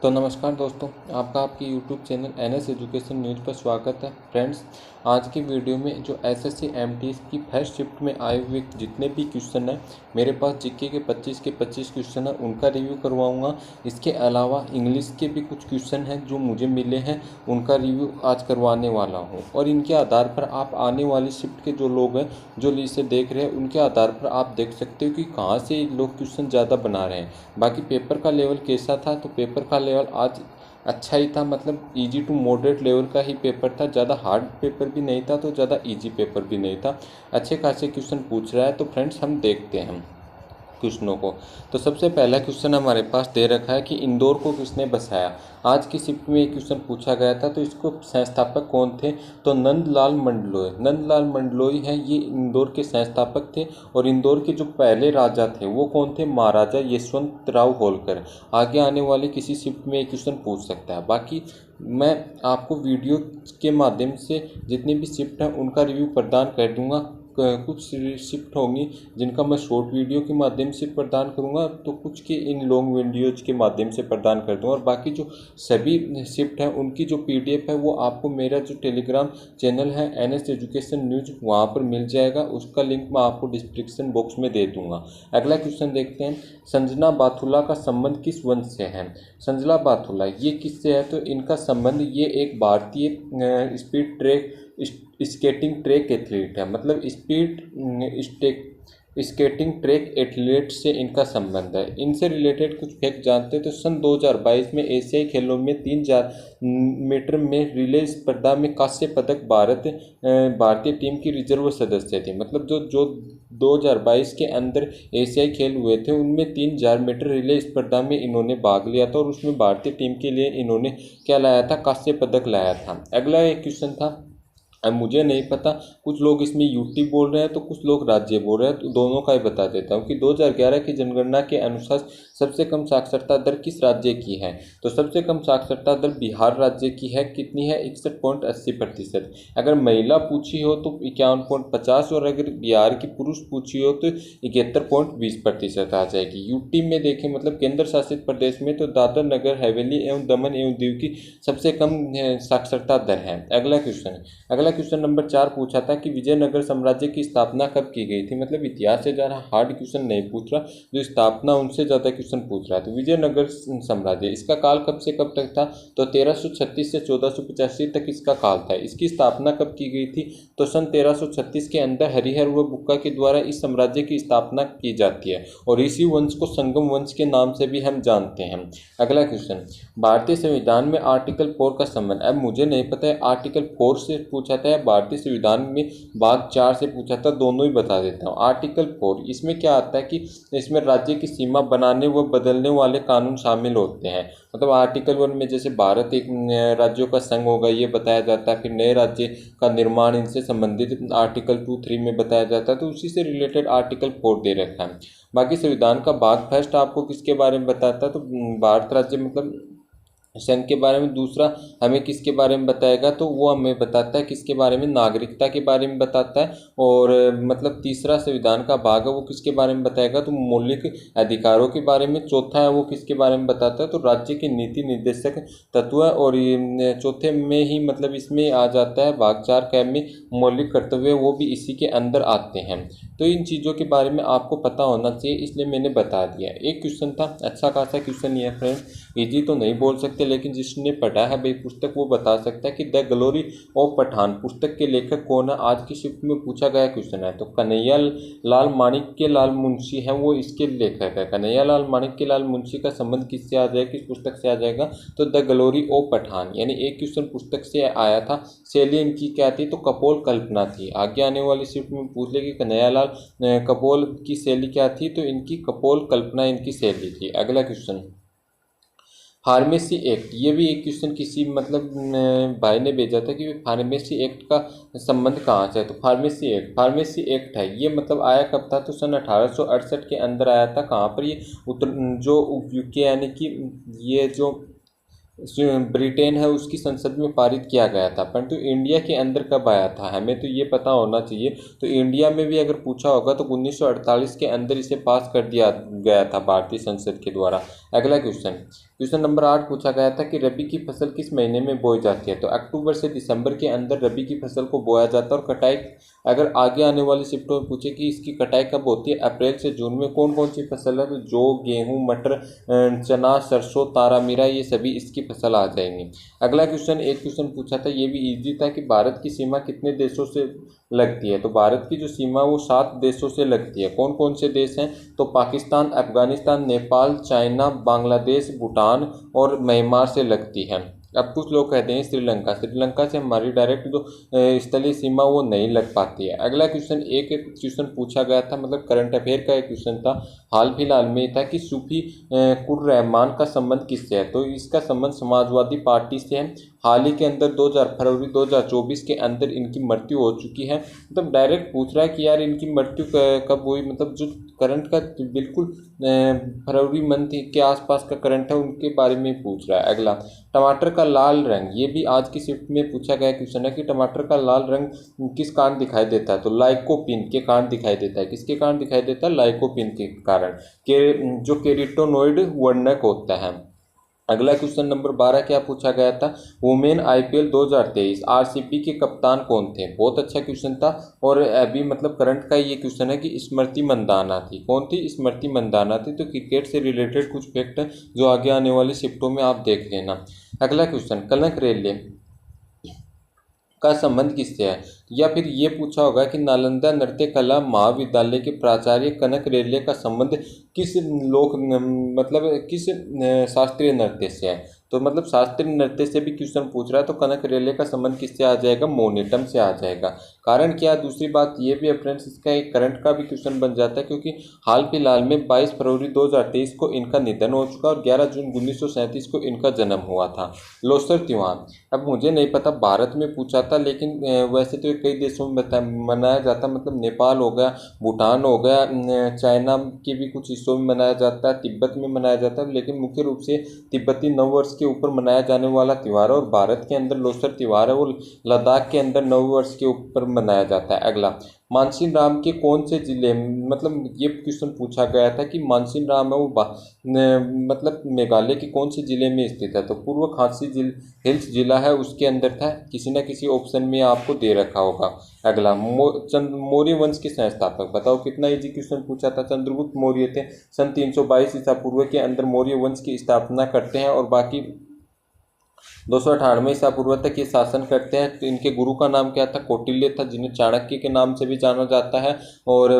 तो नमस्कार दोस्तों, आपका आपके YouTube channel NS education news पर स्वागत है। फ्रेंड्स, आज की वीडियो में जो SSC MTs की फर्स्ट शिफ्ट में आए हुए जितने भी क्वेश्चन हैं, मेरे पास जीके के 25 क्वेश्चन हैं, उनका रिव्यू करवाऊंगा। इसके अलावा इंग्लिश के भी कुछ क्वेश्चन हैं जो मुझे मिले हैं, उनका रिव्यू आज करवाने वाला हूँ। और इनके आधार पर आप आने वाली शिफ्ट के जो लोग हैं, जो इसे देख रहे हैं, उनके आधार पर आप देख सकते हो कि कहाँ से लोग क्वेश्चन ज़्यादा बना रहे हैं। बाकी पेपर का लेवल कैसा था, तो पेपर का लेवल आज अच्छा ही था, मतलब इजी टू मॉडरेट लेवल का ही पेपर था। ज़्यादा हार्ड पेपर भी नहीं था तो ज़्यादा इजी पेपर भी नहीं था। अच्छे खासे क्वेश्चन पूछ रहा है। तो फ्रेंड्स, हम देखते हैं क्वेश्चनों को। तो सबसे पहला क्वेश्चन हमारे पास दे रखा है कि इंदौर को किसने बसाया। आज की शिफ्ट में ये क्वेश्चन पूछा गया था। तो इसको संस्थापक कौन थे, तो नंदलाल मंडलोई। नंदलाल मंडलोई हैं, ये इंदौर के संस्थापक थे। और इंदौर के जो पहले राजा थे वो कौन थे, महाराजा यशवंत राव होलकर। आगे आने वाली किसी शिफ्ट में ये क्वेश्चन पूछ सकता है। बाकी मैं आपको वीडियो के माध्यम से जितनी भी शिफ्ट हैं उनका रिव्यू प्रदान कर दूंगा। कुछ शिफ्ट होंगी जिनका मैं शॉर्ट वीडियो के माध्यम से प्रदान करूंगा, तो कुछ के इन लॉन्ग वीडियोज के माध्यम से प्रदान कर दूंगा। और बाकी जो सभी शिफ्ट हैं उनकी जो PDF है वो आपको मेरा जो टेलीग्राम चैनल है NS एजुकेशन न्यूज़, वहाँ पर मिल जाएगा। उसका लिंक मैं आपको डिस्क्रिप्शन बॉक्स में दे दूंगा। अगला क्वेश्चन देखते हैं, संजना बाथुला का संबंध किस वंश से है। संजना बाथुला ये किससे है, तो इनका संबंध, ये एक भारतीय speed track skating track athlete है। मतलब स्केटिंग ट्रैक एथलीट से इनका संबंध है। इनसे रिलेटेड कुछ फैक्ट जानते हैं। तो सन 2022 में एशियाई खेलों में 3000 मीटर में रिले स्पर्धा में कांस्य पदक भारतीय टीम की रिजर्व सदस्य थे। मतलब जो 2022 के अंदर एशियाई खेल हुए थे उनमें 3000 मीटर रिले स्पर्धा में इन्होंने भाग लिया था। और उसमें भारतीय टीम के लिए इन्होंने क्या लाया था, कांस्य पदक लाया था। अगला एक क्वेश्चन था, अब मुझे नहीं पता, कुछ लोग इसमें यूटी बोल रहे हैं तो कुछ लोग राज्य बोल रहे हैं, तो दोनों का ही बता देता हूँ कि 2011 की जनगणना के अनुसार सबसे कम साक्षरता दर किस राज्य की है। तो सबसे कम साक्षरता दर बिहार राज्य की है। कितनी है, 61.80%। अगर महिला पूछी हो तो 51.50, और अगर बिहार की पुरुष पूछी हो तो 71.20% आ जाएगी। यूटी में देखें, मतलब केंद्र शासित प्रदेश में, तो दादर नगर हवेली एवं दमन एवं दीव की सबसे कम साक्षरता दर है। अगला क्वेश्चन नंबर 4 पूछा था कि विजयनगर साम्राज्य की स्थापना कब की गई थी। मतलब इतिहास से ज़्यादा हार्ड क्वेश्चन नहीं पूछ रहा, जो स्थापना उनसे ज़्यादा क्वेश्चन पूछ रहा है। तो विजयनगर साम्राज्य, इसका काल कब से कब तक था, तो 1336 से 1485 तक इसका काल था। इसकी स्थापना कब की गई थी, तो सन 1336 के अंदर हरिहर व बुक्का के द्वारा इस साम्राज्य की स्थापना की जाती है। और इसी वंश को संगम वंश के नाम से भी हम जानते हैं। अगला क्वेश्चन, भारतीय संविधान में आर्टिकल 4 का संबंध। अब मुझे नहीं पता है आर्टिकल 4 से पूछा था या भारतीय संविधान में भाग 4 से पूछा था, दोनों ही बता देता हूँ। आर्टिकल 4, इसमें क्या आता है कि इसमें राज्य की सीमा बनाने व बदलने वाले कानून शामिल होते हैं। मतलब आर्टिकल 1 में जैसे भारत एक राज्यों का संघ होगा, ये बताया जाता है। फिर नए राज्य का निर्माण, इनसे संबंधित आर्टिकल 2, 3 में बताया जाता है। तो उसी से रिलेटेड आर्टिकल 4 दे रखा है। बाकी संविधान का भाग फर्स्ट आपको किसके बारे में बताता है, तो भारत राज्य मतलब संघ के बारे में। दूसरा हमें किसके बारे में बताएगा, तो वो हमें बताता है किसके बारे में, नागरिकता के बारे में बताता है। और मतलब तीसरा संविधान का भाग है वो किसके बारे में बताएगा, तो मौलिक अधिकारों के बारे में। चौथा है वो किसके बारे में बताता है, तो राज्य के नीति निर्देशक तत्व है। और ये चौथे में ही मतलब इसमें आ जाता है भाग 4 का में मौलिक कर्तव्य, वो भी इसी के अंदर आते हैं। तो इन चीज़ों के बारे में आपको पता होना चाहिए, इसलिए मैंने बता दिया। एक क्वेश्चन था, अच्छा खासा क्वेश्चन ये है फ्रेंड, इजी तो नहीं बोल सकते, लेकिन जिसने पढ़ा है भाई पुस्तक वो बता सकता है कि द ग्लोरी ऑफ पठान पुस्तक के लेखक कौन है। आज की शिफ्ट में पूछा गया क्वेश्चन है। तो कन्हैया लाल माणिक्य लाल मुंशी हैं, वो इसके लेखक है। कन्हैया लाल माणिक्य लाल मुंशी का संबंध किससे आ जाएगा, किस पुस्तक से आ जाएगा, तो द ग्लोरी ऑफ पठान। यानी एक क्वेश्चन पुस्तक से आया था। शैली इनकी क्या थी, तो कपोल कल्पना थी। आगे आने वाली शिफ्ट में पूछ ले कि कन्हैया लाल कपोल की शैली क्या थी, तो इनकी कपोल कल्पना इनकी शैली थी। अगला क्वेश्चन, फार्मेसी एक्ट, ये भी एक क्वेश्चन किसी मतलब भाई ने भेजा था कि फार्मेसी एक्ट का संबंध कहाँ से है। तो फार्मेसी एक्ट है, ये मतलब आया कब था, तो सन 1868 के अंदर आया था। कहाँ पर, ये उत्तर जो यूके यानी कि ये जो ब्रिटेन है उसकी संसद में पारित किया गया था, परंतु इंडिया के अंदर कब आया था हमें तो ये पता होना चाहिए। तो इंडिया में भी अगर पूछा होगा तो 1948 के अंदर इसे पास कर दिया गया था भारतीय संसद के द्वारा। अगला क्वेश्चन नंबर 8 पूछा गया था कि रबी की फसल किस महीने में बोई जाती है। तो अक्टूबर से दिसंबर के अंदर रबी की फसल को बोया जाता है और कटाई अगर आगे आने वाली शिफ्टों में पूछे कि इसकी कटाई कब होती है, अप्रैल से जून में। कौन कौन सी फसल है, तो जौ, गेहूँ, मटर, चना, सरसों, तारा मीरा, ये सभी इसकी फसल आ जाएंगी। अगला एक क्वेश्चन पूछा था, ये भी इजी था कि भारत की सीमा कितने देशों से लगती है। तो भारत की जो सीमा वो 7 देशों से लगती है। कौन कौन से देश हैं, तो पाकिस्तान, अफगानिस्तान, नेपाल, चाइना, बांग्लादेश, भूटान और म्यांमार से लगती है। अब कुछ लोग कहते हैं श्रीलंका से हमारी डायरेक्ट जो स्थलीय सीमा वो नहीं लग पाती है। अगला एक क्वेश्चन पूछा गया था, मतलब करंट अफेयर का एक क्वेश्चन था, हाल फिलहाल में था कि सूफी कुर रहमान का संबंध किससे है। तो इसका संबंध समाजवादी पार्टी से है। हाल ही के अंदर फरवरी 2024 के अंदर इनकी मृत्यु हो चुकी है। मतलब डायरेक्ट पूछ रहा है कि यार इनकी मृत्यु कब हुई, मतलब जो करंट का बिल्कुल फरवरी मंथ के आसपास का करंट है उनके बारे में पूछ रहा है। अगला, टमाटर का लाल रंग, ये भी आज की शिफ्ट में पूछा गया क्वेश्चन है कि टमाटर का लाल रंग किस कारण दिखाई देता है। तो लाइकोपिन के कारण दिखाई देता है। किसके कारण दिखाई देता है, लाइकोपिन के कारण, जो केरोटीनॉइड वर्णक होता है। अगला क्वेश्चन नंबर 12 क्या पूछा गया था, वुमेन आईपीएल 2023 आरसीबी के कप्तान कौन थे। बहुत अच्छा क्वेश्चन था और अभी मतलब करंट का ये क्वेश्चन है कि स्मृति मंदाना थी। कौन थी, स्मृति मंदाना थी। तो क्रिकेट से रिलेटेड कुछ फैक्ट जो आगे आने वाली शिफ्टों में आप देख लेना। अगला क्वेश्चन, कनक रेलवे का संबंध किससे है। या फिर ये पूछा होगा कि नालंदा नृत्य कला महाविद्यालय के प्राचार्य कनक रेलवे का संबंध किस मतलब किस शास्त्रीय नृत्य से है। तो मतलब शास्त्रीय नृत्य से भी क्वेश्चन पूछ रहा है, तो कनक रेलवे का संबंध किससे आ जाएगा, मोनिटम से आ जाएगा। कारण क्या, दूसरी बात ये भी है फ्रेंड्स, इसका एक करंट का भी क्वेश्चन बन जाता है, क्योंकि हाल फिलहाल में 22 फरवरी 2023 को इनका निधन हो चुका और 11 जून 1937 को इनका जन्म हुआ था। लोसर त्योहार, अब मुझे नहीं पता भारत में पूछा था, लेकिन वैसे तो कई देशों में मनाया जाता है, मतलब नेपाल हो गया, भूटान हो गया, चाइना के भी कुछ हिस्सों में मनाया जाता है, तिब्बत में मनाया जाता है, लेकिन मुख्य रूप से तिब्बती नववर्ष के ऊपर मनाया जाने वाला त्यौहार है। और भारत के अंदर लोसर त्यौहार है वो लद्दाख के अंदर नववर्ष के ऊपर मनाया जाता है। अगला, मानसीन राम के कौन से जिले, मतलब ये क्वेश्चन पूछा गया था कि मानसीन राम है वो मतलब मेघालय के कौन से जिले में स्थित है। तो पूर्व खासी हिल्स जिला है उसके अंदर था, किसी न किसी ऑप्शन में आपको दे रखा होगा। अगला, मौर्य वंश के संस्थापक बताओ। कितना इजी क्वेश्चन पूछा था। चंद्रगुप्त मौर्य थे, सन 322 ईसा पूर्व के अंदर मौर्य वंश की स्थापना करते हैं और बाकी 298 ईसा पूर्व तक ये शासन करते हैं। तो इनके गुरु का नाम क्या था, कौटिल्य था, जिन्हें चाणक्य के नाम से भी जाना जाता है। और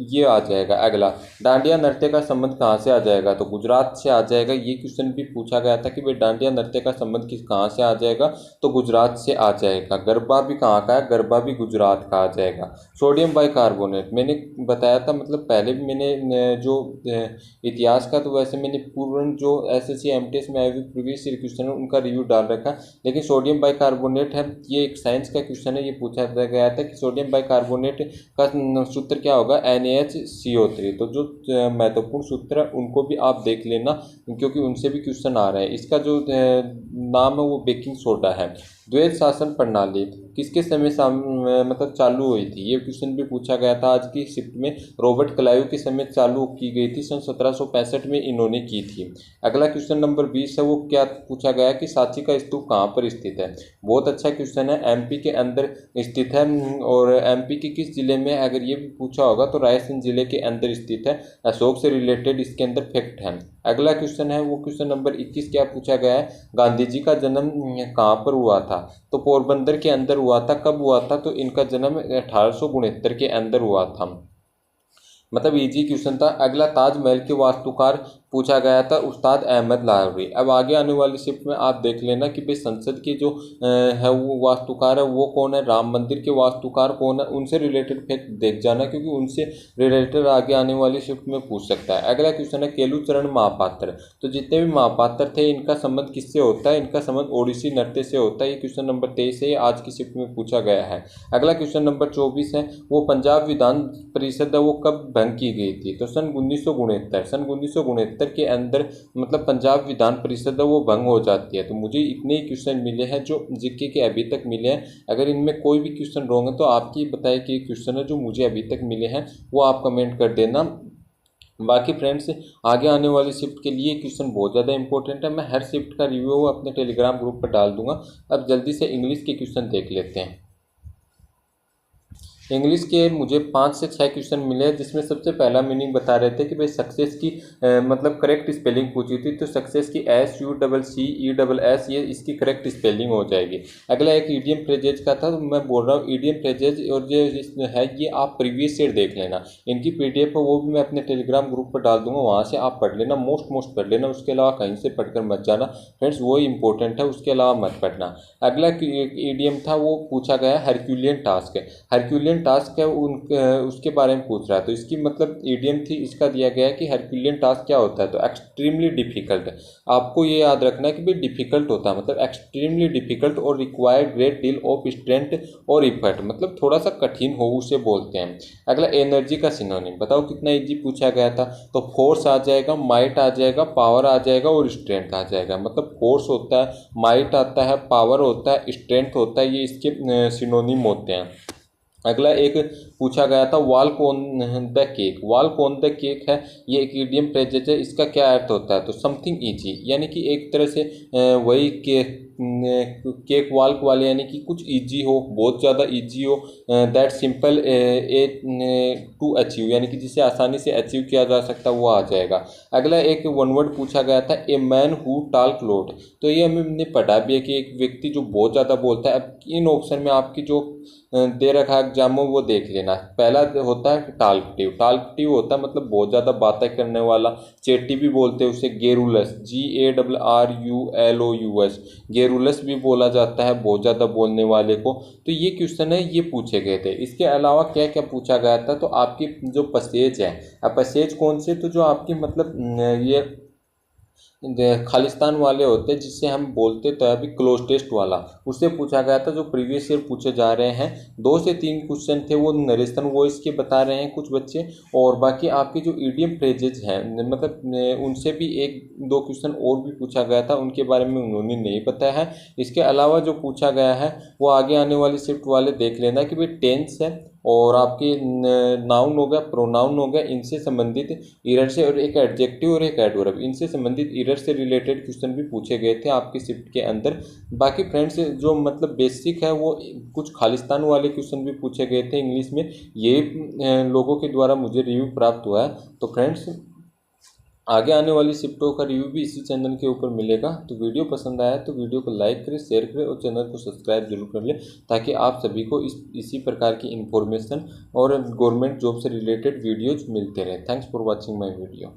ये आ जाएगा। अगला, डांडिया नृत्य का संबंध कहाँ से आ जाएगा। तो गुजरात से आ जाएगा। ये क्वेश्चन भी पूछा गया था कि भाई डांडिया नृत्य का संबंध कहाँ से आ जाएगा, तो गुजरात से आ जाएगा। गरबा भी कहाँ का है, गरबा भी गुजरात का आ जाएगा। सोडियम बाइकार्बोनेट मैंने बताया था, मतलब पहले भी मैंने जो इतिहास का, तो वैसे मैंने पूर्ण जो SSC MTS में आए हुए प्रीवियस ईयर क्वेश्चन है उनका रिव्यू डाल रखा, लेकिन सोडियम बाइकार्बोनेट है, ये एक साइंस का क्वेश्चन है। ये पूछा गया था कि सोडियम बाइकार्बोनेट का सूत्र क्या होगा, NaHCO3। तो जो महत्वपूर्ण सूत्र है उनको भी आप देख लेना, क्योंकि उनसे भी क्वेश्चन आ रहे हैं। इसका जो नाम है वो बेकिंग सोडा है। द्वैध शासन प्रणाली किसके समय मतलब चालू हुई थी। ये क्वेश्चन भी पूछा गया था आज की शिफ्ट में। रॉबर्ट क्लाइव के समय चालू की गई थी, सन 1765 में इन्होंने की थी। अगला क्वेश्चन नंबर 20 है, वो क्या पूछा गया कि सांची का स्तूप कहाँ पर स्थित है। बहुत अच्छा क्वेश्चन है, MP के अंदर स्थित है। और MP के किस जिले में, अगर ये भी पूछा होगा तो रायसेन जिले के अंदर स्थित है। अशोक से रिलेटेड इसके अंदर फैक्ट है। अगला क्वेश्चन है वो क्वेश्चन नंबर 21 क्या पूछा गया है, गांधी जी का जन्म कहाँ पर हुआ था। तो पोरबंदर के अंदर हुआ था। कब हुआ था, तो इनका जन्म 1869 के अंदर हुआ था। मतलब इजी क्वेश्चन था। अगला, ताजमहल के वास्तुकार पूछा गया था, उस्ताद अहमद लाहौरी। अब आगे आने वाली शिफ्ट में आप देख लेना कि भाई संसद के जो है वो वास्तुकार है वो कौन है, राम मंदिर के वास्तुकार कौन है, उनसे रिलेटेड फैक्ट देख जाना, क्योंकि उनसे रिलेटेड आगे आने वाली शिफ्ट में पूछ सकता है। अगला क्वेश्चन है केलुचरण महापात्र। तो जितने भी महापात्र थे इनका संबंध किससे होता है, इनका संबंध ओडिसी नृत्य से होता है। ये क्वेश्चन नंबर 23 है, आज की शिफ्ट में पूछा गया है। अगला क्वेश्चन नंबर 24 है, वो पंजाब विधान परिषद है वो कब भंग की गई थी। तो सन 1969 1975 के अंदर मतलब पंजाब विधान परिषद है वो भंग हो जाती है। तो मुझे इतने ही क्वेश्चन मिले हैं जो जीके के अभी तक मिले हैं। अगर इनमें कोई भी क्वेश्चन रॉन्ग है तो आपकी बताए कि क्वेश्चन है जो मुझे अभी तक मिले हैं वो आप कमेंट कर देना। बाकी फ्रेंड्स, आगे आने वाली शिफ्ट के लिए क्वेश्चन बहुत ज़्यादा इंपॉर्टेंट है। मैं हर शिफ्ट का रिव्यू अपने टेलीग्राम ग्रुप पर डाल दूंगा। अब जल्दी से इंग्लिश के क्वेश्चन देख लेते हैं। इंग्लिश के मुझे 5 से 6 क्वेश्चन मिले हैं, जिसमें सबसे पहला मीनिंग बता रहे थे कि भाई सक्सेस की मतलब करेक्ट स्पेलिंग पूछी थी। तो सक्सेस की SUCCESS ये इसकी करेक्ट स्पेलिंग हो जाएगी। अगला एक ईडियम फ्रेजेज का था, तो मैं बोल रहा हूँ ईडियम फ्रेजेज और जो है ये आप प्रीवियस ईयर देख लेना। इनकी PDF है वो भी मैं अपने टेलीग्राम ग्रुप पर डाल दूंगा, वहाँ से आप पढ़ लेना, मोस्ट पढ़ लेना। उसके अलावा कहीं से पढ़कर मत जाना फ्रेंड्स, वो इंपॉर्टेंट है, उसके अलावा मत पढ़ना। अगला ईडियम था वो पूछा गया हरक्यूलियन टास्क है। हरक्यूलियन टास्क है उसके बारे में पूछ रहा है। तो इसकी मतलब ईडियम थी, इसका दिया गया है कि हरक्यूलियन टास्क क्या होता है, तो एक्सट्रीमली डिफिकल्ट है। आपको ये याद रखना है कि भाई डिफिकल्ट होता है मतलब एक्सट्रीमली डिफिकल्ट और required great deal of strength और इफर्ट, मतलब थोड़ा सा कठिन हो उसे बोलते हैं। अगला एनर्जी का सिनोनिम बताओ कितना इजी पूछा गया था। तो फोर्स आ जाएगा, माइट आ जाएगा, पावर आ जाएगा और स्ट्रेंथ आ जाएगा। मतलब फोर्स होता है, माइट आता है, पावर होता है, स्ट्रेंथ होता है, ये इसके सिनोनिम होते हैं। अगला एक पूछा गया था walk on the cake. Walk on the cake है, ये एक इडियम फ्रेजेज है। इसका क्या अर्थ होता है, तो समथिंग इजी, यानी कि एक तरह से वही केक वाल्क वाले, यानी कि कुछ इजी हो, बहुत ज़्यादा इजी हो, that simple a to achieve, यानी कि जिसे आसानी से अचीव किया जा सकता वो आ जाएगा। अगला एक वन वर्ड पूछा गया था a man who talk lot. तो ये हमने पढ़ा भी है कि एक व्यक्ति जो बहुत ज़्यादा बोलता है। अब इन ऑप्शन में आपकी जो दे रखा है एग्जाम में वो देख लेना। पहला होता है टाल्कटिव। टाल्कटिव होता है मतलब बहुत ज़्यादा बातें करने वाला। चेटी भी बोलते हैं उसे, गेरुलस, GARRULOUS, गेरुलस भी बोला जाता है बहुत ज़्यादा बोलने वाले को। तो ये क्वेश्चन है, ये पूछे गए थे। इसके अलावा क्या क्या पूछा गया था, तो आपकी जो पैसेज है, अब पैसेज कौन से, तो जो आपकी मतलब ये खालिस्तान वाले होते हैं जिससे हम बोलते तो अभी क्लोज टेस्ट वाला, उससे पूछा गया था जो प्रीवियस ईयर पूछे जा रहे हैं। 2 से 3 क्वेश्चन थे वो नरेशन वॉइस के बता रहे हैं कुछ बच्चे, और बाकी आपके जो ईडियम फ्रेजेज हैं मतलब उनसे भी 1-2 क्वेश्चन और भी पूछा गया था, उनके बारे में उन्होंने नहीं बताया है। इसके अलावा जो पूछा गया है वो आगे आने वाली शिफ्ट वाले देख लेना कि भाई टेंस है और आपके नाउन हो गया, प्रोनाउन हो गया, इनसे संबंधित ईरर से, और एक एडजेक्टिव और एक एडवर्ब, इनसे संबंधित ईरर से रिलेटेड क्वेश्चन भी पूछे गए थे आपकी शिफ्ट के अंदर। बाकी फ्रेंड्स जो मतलब बेसिक है वो कुछ खालिस्तान वाले क्वेश्चन भी पूछे गए थे इंग्लिश में, ये लोगों के द्वारा मुझे रिव्यू प्राप्त हुआ है। तो फ्रेंड्स आगे आने वाली शिफ्टों का रिव्यू भी इसी चैनल के ऊपर मिलेगा। तो वीडियो पसंद आया तो वीडियो को लाइक करें, शेयर करें और चैनल को सब्सक्राइब जरूर कर लें, ताकि आप सभी को इसी प्रकार की इन्फॉर्मेशन और गवर्नमेंट जॉब से रिलेटेड वीडियोज मिलते रहें। Thanks for watching my video.